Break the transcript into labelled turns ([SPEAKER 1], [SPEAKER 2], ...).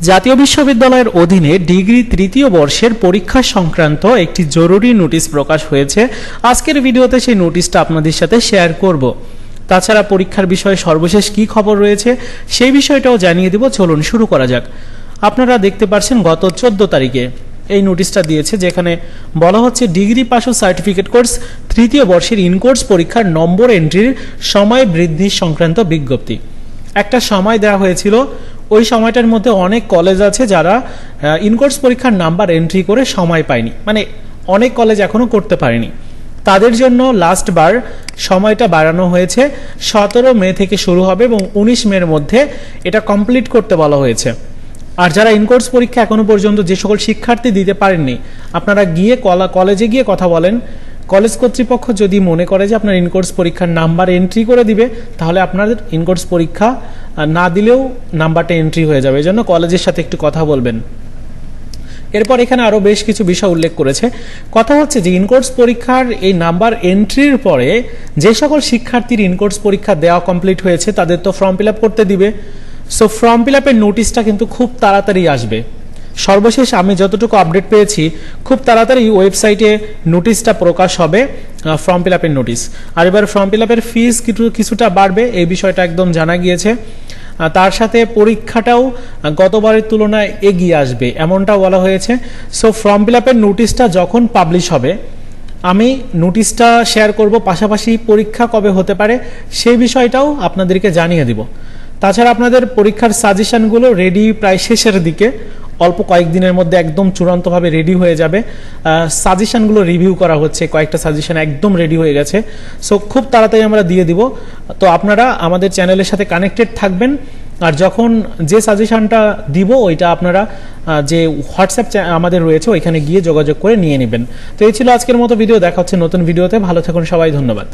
[SPEAKER 1] জাতীয় বিশ্ববিদ্যালয়ের অধীনে ডিগ্রি তৃতীয় বর্ষের পরীক্ষা সংক্রান্ত একটি জরুরি নোটিশ প্রকাশ হয়েছে। আজকের ভিডিওতে সেই নোটিশটা আপনাদের সাথে শেয়ার করব। তাছাড়া পরীক্ষার বিষয়ে সর্বশেষ কী খবর রয়েছে সেই বিষয়টাও জানিয়ে দেব। চলুন শুরু করা যাক। আপনারা দেখতে পাচ্ছেন গত 14 তারিখে এই নোটিশটা দিয়েছে, যেখানে বলা হচ্ছে ডিগ্রি পাস ও সার্টিফিকেট কোর্স তৃতীয় বর্ষের ইনকোর্স পরীক্ষার নম্বর এন্ট্রির সময় বৃদ্ধি সংক্রান্ত বিজ্ঞপ্তি। একটা সময় দেওয়া হয়েছিল, ওই সময়টার মধ্যে অনেক কলেজ আছে যারা ইনকোর্স পরীক্ষার নাম্বার এন্ট্রি করে সময় পায়নি, মানে অনেক কলেজ এখনও করতে পারেনি। তাদের জন্য লাস্টবার সময়টা বাড়ানো হয়েছে, 17 মে থেকে শুরু হবে এবং 19 মের মধ্যে এটা কমপ্লিট করতে বলা হয়েছে। আর যারা ইনকোর্স পরীক্ষা এখনো পর্যন্ত যে সকল শিক্ষার্থী দিতে পারেননি, আপনারা গিয়ে কলেজে গিয়ে কথা বলেন। কলেজ কর্তৃপক্ষ যদি মনে করে যে আপনার ইনকোর্স পরীক্ষার নাম্বার এন্ট্রি করে দিবে, তাহলে আপনাদের ইনকোর্স পরীক্ষা না দিলেও নাম্বারটা এন্ট্রি হয়ে যাবে। এই জন্য কলেজের সাথে একটু কথা বলবেন। এরপর এখানে আরও বেশ কিছু বিষয় উল্লেখ করেছে। কথা হচ্ছে যে ইনকোর্স পরীক্ষার এই নাম্বার এন্ট্রির পরে যে সকল শিক্ষার্থীর ইনকোর্স পরীক্ষা দেওয়া কমপ্লিট হয়েছে তাদের তো ফর্ম ফিল আপ করতে দিবে। সো ফর্ম ফিল আপের নোটিশটা কিন্তু খুব তাড়াতাড়ি আসবে। সর্বশেষ আমি যতটুকু আপডেট পেয়েছি, খুব তাড়াতাড়ি ওয়েবসাইটে নোটিশটা প্রকাশ হবে, ফর্ম ফিল আপের নোটিশ। আর এবার ফর্ম ফিল আপের ফিস কিছুটা বাড়বে, এই বিষয়টা একদম জানা গিয়েছে। তার সাথে পরীক্ষাটাও গতবারের তুলনায় এগিয়ে আসবে, এমনটাও বলা হয়েছে। সো ফর্ম ফিল আপের নোটিশটা যখন পাবলিশ হবে আমি নোটিশটা শেয়ার করব, পাশাপাশি পরীক্ষা কবে হতে পারে সেই বিষয়টাও আপনাদেরকে জানিয়ে দিব। তাছাড়া আপনাদের পরীক্ষার সাজেশনগুলো রেডি প্রায় শেষের দিকে, অল্প কয়েকদিনের মধ্যে একদম চূড়ান্তভাবে রেডি হয়ে যাবে। সাজেশনগুলো রিভিউ করা হচ্ছে, কয়েকটা সাজেশন একদম রেডি হয়ে গেছে। সো খুব তাড়াতাড়ি আমরা দিয়ে দিব। তো আপনারা আমাদের চ্যানেলের সাথে কানেক্টেড থাকবেন। আর যখন যে সাজেশনটা দিব ওইটা আপনারা যে হোয়াটসঅ্যাপ আমাদের রয়েছে ওইখানে গিয়ে যোগাযোগ করে নিয়ে নেবেন। তো এই ছিল আজকের মতো ভিডিও। দেখা হচ্ছে নতুন ভিডিওতে। ভালো থাকুন সবাই, ধন্যবাদ।